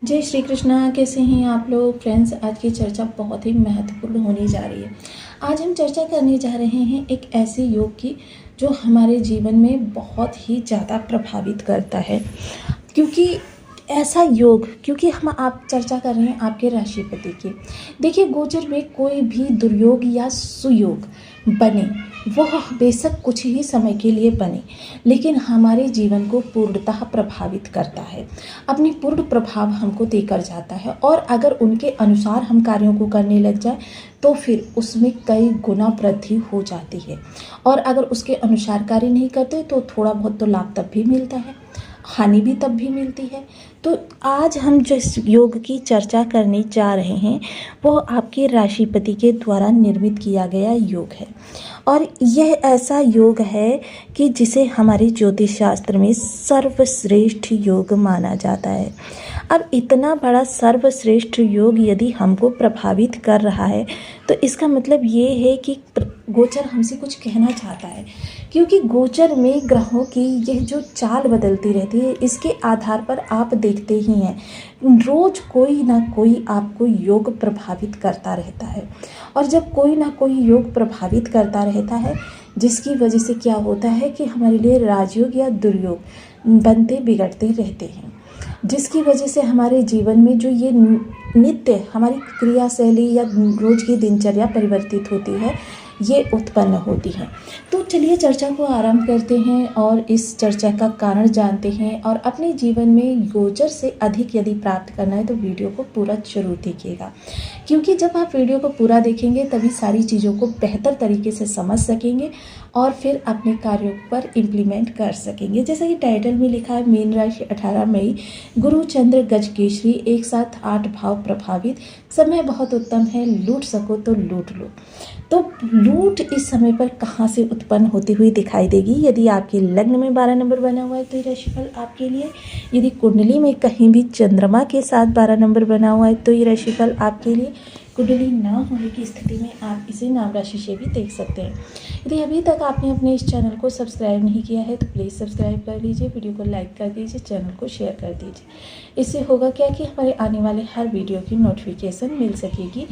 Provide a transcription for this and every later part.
जय श्री कृष्णा। कैसे हैं आप लोग फ्रेंड्स। आज की चर्चा बहुत ही महत्वपूर्ण होने जा रही है। आज हम चर्चा करने जा रहे हैं एक ऐसे योग की जो हमारे जीवन में बहुत ही ज़्यादा प्रभावित करता है। क्योंकि हम आप चर्चा कर रहे हैं आपके राशिपति की। देखिए, गोचर में कोई भी दुर्योग या सुयोग बने, वह बेशक कुछ ही समय के लिए बने, लेकिन हमारे जीवन को पूर्णतः प्रभावित करता है, अपनी पूर्ण प्रभाव हमको देकर जाता है। और अगर उनके अनुसार हम कार्यों को करने लग जाए तो फिर उसमें कई गुना वृद्धि हो जाती है। और अगर उसके अनुसार कार्य नहीं करते तो थोड़ा बहुत तो लाभ तब भी मिलता है, हानि भी तब भी मिलती है। तो आज हम जिस योग की चर्चा करने जा रहे हैं वो आपके राशिपति के द्वारा निर्मित किया गया योग है। और यह ऐसा योग है कि जिसे हमारे ज्योतिष शास्त्र में सर्वश्रेष्ठ योग माना जाता है। अब इतना बड़ा सर्वश्रेष्ठ योग यदि हमको प्रभावित कर रहा है तो इसका मतलब ये है कि गोचर हमसे कुछ कहना चाहता है। क्योंकि गोचर में ग्रहों की यह जो चाल बदलती रहती है, इसके आधार पर आप देखते ही हैं रोज कोई ना कोई आपको योग प्रभावित करता रहता है। और जब कोई ना कोई योग प्रभावित करता रहता है, जिसकी वजह से क्या होता है कि हमारे लिए राजयोग या दुर्योग बनते बिगड़ते रहते हैं, जिसकी वजह से हमारे जीवन में जो ये नित्य हमारी क्रियाशैली या रोज की दिनचर्या परिवर्तित होती है, ये उत्पन्न होती है। तो चलिए चर्चा को आरंभ करते हैं और इस चर्चा का कारण जानते हैं। और अपने जीवन में गोचर से अधिक यदि प्राप्त करना है तो वीडियो को पूरा जरूर देखिएगा, क्योंकि जब आप वीडियो को पूरा देखेंगे तभी सारी चीज़ों को बेहतर तरीके से समझ सकेंगे और फिर अपने कार्यों पर इम्प्लीमेंट कर सकेंगे। जैसा कि टाइटल में लिखा है, मीन राशि 18 मई, गुरु चंद्र गज केसरी, एक साथ 8 भाव प्रभावित, समय बहुत उत्तम है, लूट सको तो लूट लो। तो लूट इस समय पर कहाँ से उत्पन्न होती हुई दिखाई देगी? यदि आपके लग्न में 12 नंबर बना हुआ है तो ये राशिफल आपके लिए। यदि कुंडली में कहीं भी चंद्रमा के साथ 12 नंबर बना हुआ है तो ये राशिफल आपके लिए। कुंडली ना होने की स्थिति में आप इसे नाम राशि से भी देख सकते हैं। यदि अभी तक आपने अपने इस चैनल को सब्सक्राइब नहीं किया है तो प्लीज़ सब्सक्राइब कर लीजिए, वीडियो को लाइक कर दीजिए, चैनल को शेयर कर दीजिए। इससे होगा क्या कि हमारे आने वाले हर वीडियो की नोटिफिकेशन मिल सकेगी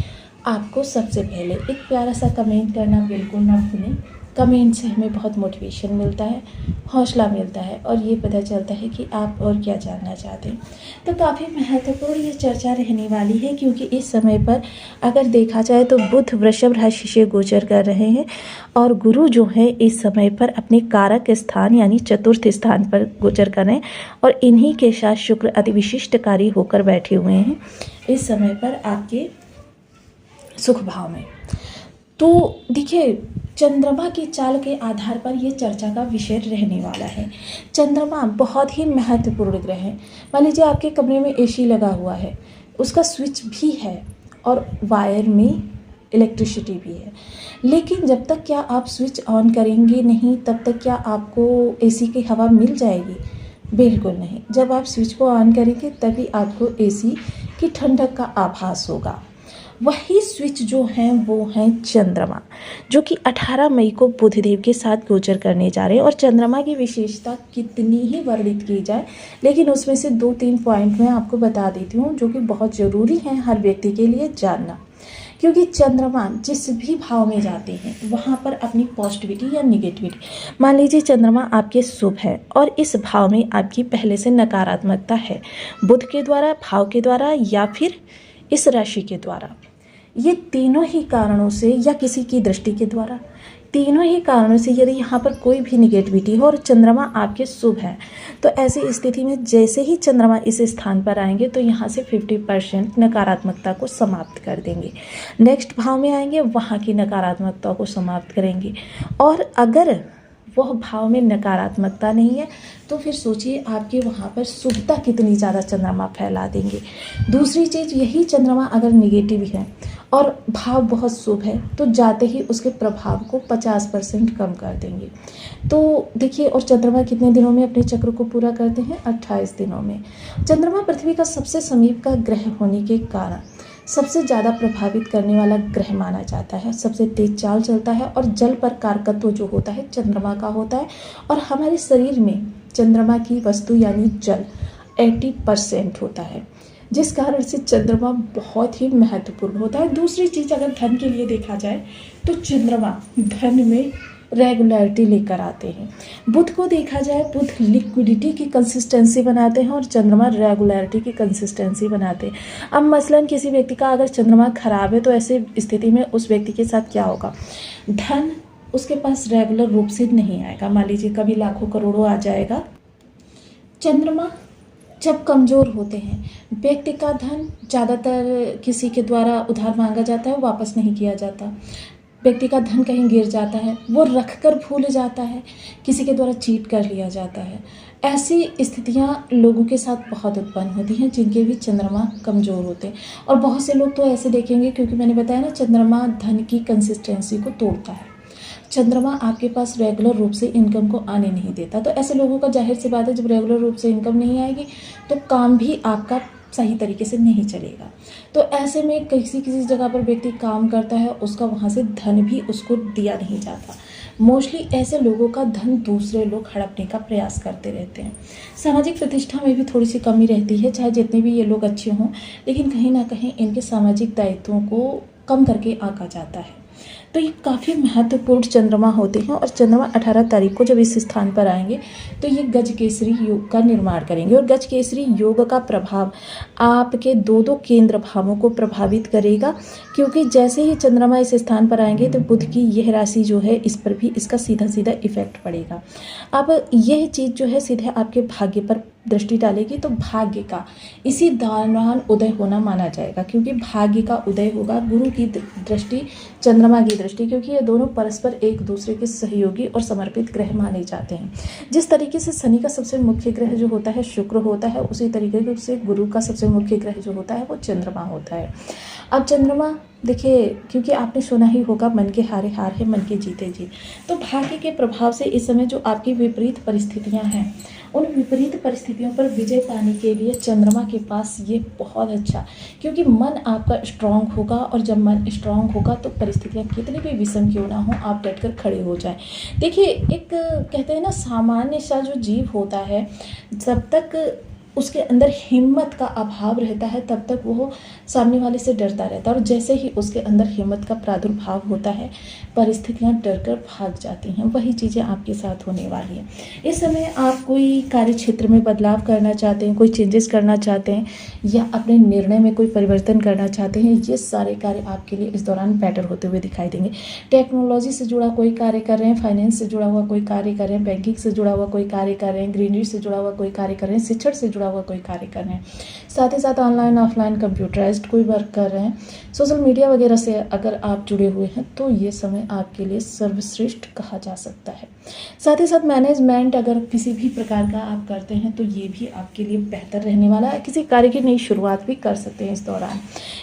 आपको सबसे पहले। एक प्यारा सा कमेंट करना बिल्कुल ना भूलें। कमेंट से हमें बहुत मोटिवेशन मिलता है, हौसला मिलता है और ये पता चलता है कि आप और क्या जानना चाहते हैं। तो काफ़ी महत्वपूर्ण ये चर्चा रहने वाली है, क्योंकि इस समय पर अगर देखा जाए तो बुध वृषभ राशि से गोचर कर रहे हैं और गुरु जो है इस समय पर अपने कारक स्थान यानी चतुर्थ स्थान पर गोचर कर रहे हैं और इन्हीं के साथ शुक्र अति विशिष्टकारी होकर बैठे हुए हैं इस समय पर आपके सुख भाव में। तो देखिए, चंद्रमा की चाल के आधार पर यह चर्चा का विषय रहने वाला है। चंद्रमा बहुत ही महत्वपूर्ण ग्रह है। मान लीजिए आपके कमरे में एसी लगा हुआ है, उसका स्विच भी है और वायर में इलेक्ट्रिसिटी भी है, लेकिन जब तक क्या आप स्विच ऑन करेंगे नहीं तब तक क्या आपको एसी की हवा मिल जाएगी? बिल्कुल नहीं। जब आप स्विच को ऑन करेंगे तभी आपको एसी की ठंडक का आभास होगा। वही स्विच जो है वो है चंद्रमा, जो कि 18 मई को बुधदेव के साथ गोचर करने जा रहे हैं। और चंद्रमा की विशेषता कितनी ही वर्णित की जाए, लेकिन उसमें से 2-3 पॉइंट मैं आपको बता देती हूँ जो कि बहुत ज़रूरी है हर व्यक्ति के लिए जानना। क्योंकि चंद्रमा जिस भी भाव में जाते हैं वहाँ पर अपनी पॉजिटिविटी या निगेटिविटी, मान लीजिए चंद्रमा आपके शुभ है और इस भाव में आपकी पहले से नकारात्मकता है, बुध के द्वारा, भाव के द्वारा या फिर इस राशि के द्वारा, ये तीनों ही कारणों से या किसी की दृष्टि के द्वारा, तीनों ही कारणों से यदि यहाँ पर कोई भी निगेटिविटी हो और चंद्रमा आपके शुभ है तो ऐसी स्थिति में जैसे ही चंद्रमा इस स्थान पर आएंगे तो यहाँ से 50% नकारात्मकता को समाप्त कर देंगे। नेक्स्ट भाव में आएंगे, वहाँ की नकारात्मकता को समाप्त करेंगे। और अगर वह भाव में नकारात्मकता नहीं है तो फिर सोचिए आपके वहाँ पर शुभता कितनी ज़्यादा चंद्रमा फैला देंगे। दूसरी चीज़, यही चंद्रमा अगर निगेटिव है और भाव बहुत शुभ है तो जाते ही उसके प्रभाव को 50% कम कर देंगे। तो देखिए, और चंद्रमा कितने दिनों में अपने चक्र को पूरा करते हैं? 28 दिनों में। चंद्रमा पृथ्वी का सबसे समीप का ग्रह होने के कारण सबसे ज़्यादा प्रभावित करने वाला ग्रह माना जाता है, सबसे तेज चाल चलता है और जल पर कारकत्व जो होता है चंद्रमा का होता है। और हमारे शरीर में चंद्रमा की वस्तु यानी जल 80% होता है। जिस कारण से चंद्रमा बहुत ही महत्वपूर्ण होता है। दूसरी चीज़ अगर धन के लिए देखा जाए तो चंद्रमा धन में रेगुलरिटी लेकर आते हैं। बुध को देखा जाए, बुध लिक्विडिटी की कंसिस्टेंसी बनाते हैं और चंद्रमा रेगुलरिटी की कंसिस्टेंसी बनाते हैं। अब मसलन किसी व्यक्ति का अगर चंद्रमा खराब है तो ऐसे स्थिति में उस व्यक्ति के साथ क्या होगा, धन उसके पास रेगुलर रूप से नहीं आएगा। मान लीजिए कभी लाखों करोड़ों आ जाएगा। चंद्रमा जब कमज़ोर होते हैं, व्यक्ति का धन ज़्यादातर किसी के द्वारा उधार मांगा जाता है, वापस नहीं किया जाता। व्यक्ति का धन कहीं गिर जाता है, वो रख कर भूल जाता है, किसी के द्वारा चीट कर लिया जाता है। ऐसी स्थितियाँ लोगों के साथ बहुत उत्पन्न होती हैं जिनके भी चंद्रमा कमज़ोर होते हैं। और बहुत से लोग तो ऐसे देखेंगे, क्योंकि मैंने बताया ना चंद्रमा धन की कंसिस्टेंसी को तोड़ता है। चंद्रमा आपके पास रेगुलर रूप से इनकम को आने नहीं देता। तो ऐसे लोगों का जाहिर सी बात है, जब रेगुलर रूप से इनकम नहीं आएगी तो काम भी आपका सही तरीके से नहीं चलेगा। तो ऐसे में किसी किसी जगह पर व्यक्ति काम करता है, उसका वहाँ से धन भी उसको दिया नहीं जाता। मोस्टली ऐसे लोगों का धन दूसरे लोग हड़पने का प्रयास करते रहते हैं। सामाजिक प्रतिष्ठा में भी थोड़ी सी कमी रहती है, चाहे जितने भी ये लोग अच्छे हों, लेकिन कहीं ना कहीं इनके सामाजिक दायित्वों को कम करके आंका जाता है। तो ये काफ़ी महत्वपूर्ण चंद्रमा होते हैं। और चंद्रमा 18 तारीख को जब इस स्थान पर आएंगे तो ये गजकेसरी योग का निर्माण करेंगे। और गजकेसरी योग का प्रभाव आपके दो केंद्र भावों को प्रभावित करेगा, क्योंकि जैसे ही चंद्रमा इस स्थान पर आएंगे तो बुध की यह राशि जो है, इस पर भी इसका सीधा सीधा इफेक्ट पड़ेगा। अब यह चीज़ जो है सीधे आपके भाग्य पर दृष्टि डालेगी, तो भाग्य का इसी दौरान उदय होना माना जाएगा, क्योंकि भाग्य का उदय होगा गुरु की दृष्टि, चंद्रमा की दृष्टि, क्योंकि ये दोनों परस्पर एक दूसरे के सहयोगी और समर्पित ग्रह माने जाते हैं। जिस तरीके से शनि का सबसे मुख्य ग्रह जो होता है शुक्र होता है, उसी तरीके से गुरु का सबसे मुख्य ग्रह जो होता है वो चंद्रमा होता है। अब चंद्रमा देखिए, क्योंकि आपने सुना ही होगा, मन के हारे हार है, मन के जीते जीत। तो भाग्य के प्रभाव से इस समय जो आपकी विपरीत परिस्थितियां हैं, उन विपरीत परिस्थितियों पर विजय पाने के लिए चंद्रमा के पास ये बहुत अच्छा, क्योंकि मन आपका स्ट्रांग होगा, और जब मन स्ट्रांग होगा तो परिस्थितियां कितनी भी विषम क्यों ना हो, आप डटकर खड़े हो जाएं। देखिए, एक कहते हैं ना, सामान्य सा जो जीव होता है, जब तक उसके अंदर हिम्मत का अभाव रहता है तब तक वो सामने वाले से डरता रहता है, और जैसे ही उसके अंदर हिम्मत का प्रादुर्भाव होता है, परिस्थितियां डरकर भाग जाती हैं। वही चीज़ें आपके साथ होने वाली हैं। इस समय आप कोई कार्य क्षेत्र में बदलाव करना चाहते हैं, कोई चेंजेस करना चाहते हैं, या अपने निर्णय में कोई परिवर्तन करना चाहते हैं, ये सारे कार्य आपके लिए इस दौरान बेटर होते हुए दिखाई देंगे। टेक्नोलॉजी से जुड़ा कोई कार्य कर रहे हैं, फाइनेंस से जुड़ा हुआ कोई कार्य कर रहे हैं, बैंकिंग से जुड़ा हुआ कोई कार्य कर रहे हैं, ग्रीनरी से जुड़ा हुआ कोई कार्य कर रहे हैं, शिक्षण से जुड़ा हुआ कोई कार्य कर रहे हैं, साथ ही साथ ऑनलाइन ऑफलाइन कंप्यूटराइज्ड कोई वर्क कर रहे हैं, सोशल मीडिया वगैरह से अगर आप जुड़े हुए हैं, तो ये समय आपके लिए सर्वश्रेष्ठ कहा जा सकता है। साथ ही साथ मैनेजमेंट अगर किसी भी प्रकार का आप करते हैं तो ये भी आपके लिए बेहतर रहने वाला है। किसी कार्य की नई शुरुआत भी कर सकते हैं इस दौरान,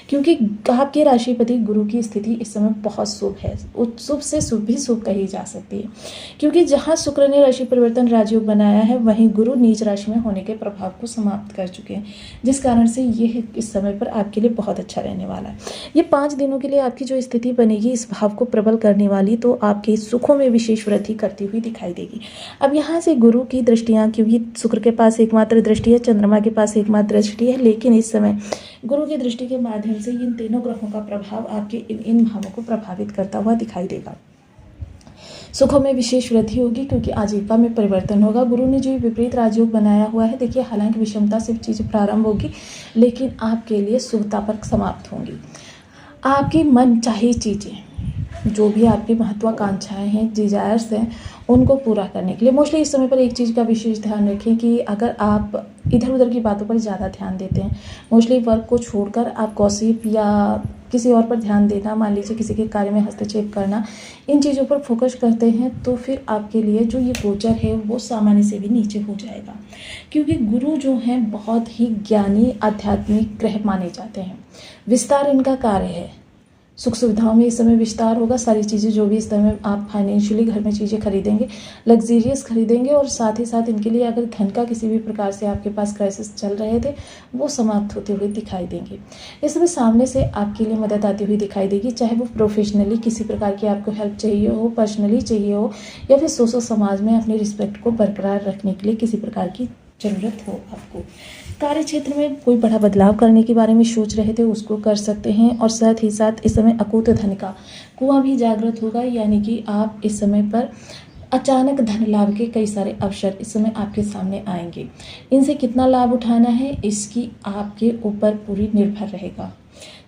क्योंकि आपके राशिपति गुरु की स्थिति इस समय बहुत शुभ है। शुभ से शुभ भी शुभ कही जा सकती है, क्योंकि जहाँ शुक्र ने राशि परिवर्तन राजयोग बनाया है, वहीं गुरु नीच राशि में होने के प्रभाव को समाप्त कर चुके हैं, जिस कारण से ये इस समय पर आपके लिए बहुत अच्छा रहने वाला है। ये 5 दिनों के लिए आपकी जो स्थिति बनेगी इस भाव को प्रबल करने वाली, तो आपके सुखों में विशेष वृद्धि करती हुई दिखाई देगी। अब यहाँ से गुरु की दृष्टियाँ, क्योंकि शुक्र के पास एकमात्र दृष्टि है, चंद्रमा के पास एकमात्र दृष्टि है, लेकिन इस समय गुरु की दृष्टि के माध्यम से इन तीनों ग्रहों का प्रभाव आपके इन भावों को प्रभावित करता हुआ दिखाई देगा। सुखों में विशेष वृद्धि होगी, क्योंकि आजीविका में परिवर्तन होगा। गुरु ने जो विपरीत राजयोग बनाया हुआ है, देखिए, हालांकि विषमता से चीज़ें प्रारंभ होगी, लेकिन आपके लिए शुभता पर समाप्त होंगी। आपकी मन चाहे चीज़ें, जो भी आपकी महत्वाकांक्षाएं हैं, डिजायर्स हैं, उनको पूरा करने के लिए मोस्टली इस समय पर एक चीज़ का विशेष ध्यान रखें कि अगर आप इधर उधर की बातों पर ज़्यादा ध्यान देते हैं, मोस्टली वर्क को छोड़कर आप गॉसिप या किसी और पर ध्यान देना, मान लीजिए किसी के कार्य में हस्तक्षेप करना, इन चीज़ों पर फोकस करते हैं, तो फिर आपके लिए जो ये गोचर है वो सामान्य से भी नीचे हो जाएगा, क्योंकि गुरु जो हैं बहुत ही ज्ञानी आध्यात्मिक ग्रह माने जाते हैं। विस्तार इनका कार्य है। सुख सुविधाओं में इस समय विस्तार होगा। सारी चीज़ें जो भी इस समय आप फाइनेंशियली घर में चीज़ें खरीदेंगे, लग्जीरियस खरीदेंगे, और साथ ही साथ इनके लिए अगर धन का किसी भी प्रकार से आपके पास क्राइसिस चल रहे थे, वो समाप्त होते हुए दिखाई देंगे। इस समय सामने से आपके लिए मदद आती हुई दिखाई देगी, चाहे वो प्रोफेशनली किसी प्रकार की आपको हेल्प चाहिए हो, पर्सनली चाहिए हो, या फिर सोशल समाज में अपनी रिस्पेक्ट को बरकरार रखने के लिए किसी प्रकार की ज़रूरत हो आपको। कार्य क्षेत्र में कोई बड़ा बदलाव करने के बारे में सोच रहे थे उसको कर सकते हैं। और साथ ही साथ इस समय अकूत धन का कुआं भी जागृत होगा, यानी कि आप इस समय पर अचानक धन लाभ के कई सारे अवसर इस समय आपके सामने आएंगे। इनसे कितना लाभ उठाना है इसकी आपके ऊपर पूरी निर्भर रहेगा।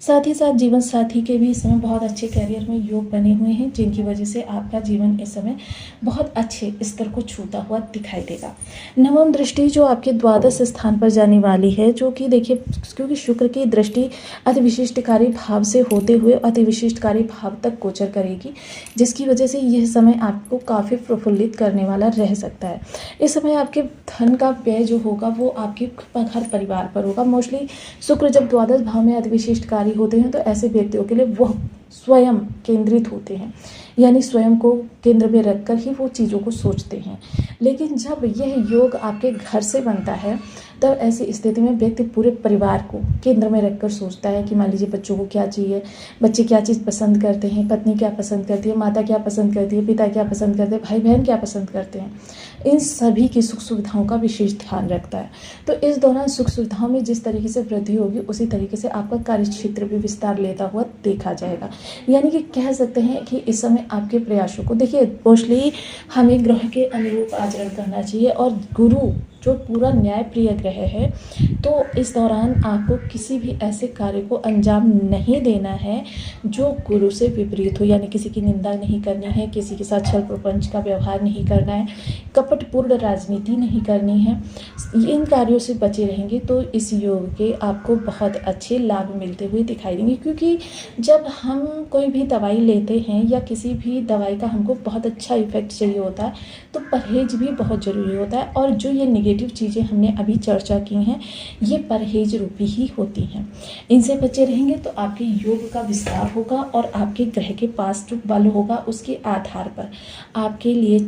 साथ ही साथ जीवन साथी के भी इस समय बहुत अच्छे करियर में योग बने हुए हैं, जिनकी वजह से आपका जीवन इस समय बहुत अच्छे स्तर को छूता हुआ दिखाई देगा। नवम दृष्टि जो आपके द्वादश स्थान पर जाने वाली है, जो कि देखिए क्योंकि शुक्र की दृष्टि अति विशिष्टकारी भाव से होते हुए अति विशिष्टकारी भाव तक गोचर करेगी, जिसकी वजह से यह समय आपको काफ़ी प्रफुल्लित करने वाला रह सकता है। इस समय आपके धन का व्यय जो होगा वो आपके घर परिवार पर होगा। मोस्टली शुक्र जब द्वादश भाव में अति विशिष्टकारी होते हैं तो ऐसे व्यक्तियों के लिए वह स्वयं केंद्रित होते हैं, यानी स्वयं को केंद्र में रखकर ही वो चीज़ों को सोचते हैं। लेकिन जब यह योग आपके घर से बनता है तब ऐसी स्थिति में व्यक्ति पूरे परिवार को केंद्र में रखकर सोचता है कि मान लीजिए बच्चों को क्या चाहिए, बच्चे क्या चीज़ पसंद करते हैं, पत्नी क्या पसंद करती है, माता क्या पसंद करती है, पिता क्या पसंद करते हैं, भाई बहन क्या पसंद करते हैं, इन सभी की सुख सुविधाओं का विशेष ध्यान रखता है। तो इस दौरान सुख सुविधाओं में जिस तरीके से वृद्धि होगी उसी तरीके से आपका कार्य क्षेत्र भी विस्तार लेता हुआ देखा जाएगा। यानी कि कह सकते हैं कि इस समय आपके प्रयासों को देखिए, मोस्टली हमें ग्रह के अनुरूप आचरण करना चाहिए। और गुरु जो पूरा न्यायप्रिय ग्रह है, तो इस दौरान आपको किसी भी ऐसे कार्य को अंजाम नहीं देना है जो गुरु से विपरीत हो, यानी किसी की निंदा नहीं करनी है, किसी के साथ छल प्रपंच का व्यवहार नहीं करना है, कपटपूर्ण राजनीति नहीं करनी है। इन कार्यों से बचे रहेंगे तो इस योग के आपको बहुत अच्छे लाभ मिलते हुए दिखाई देंगे। क्योंकि जब हम कोई भी दवाई लेते हैं या किसी भी दवाई का हमको बहुत अच्छा इफेक्ट चाहिए होता है तो परहेज भी बहुत ज़रूरी होता है। और जो ये नेगेटिव चीज़ें हमने अभी चर्चा की हैं ये परहेज रूपी ही होती हैं। इनसे बचे रहेंगे तो आपके योग का विस्तार होगा और आपके ग्रह के पास जो बल होगा उसके आधार पर आपके लिए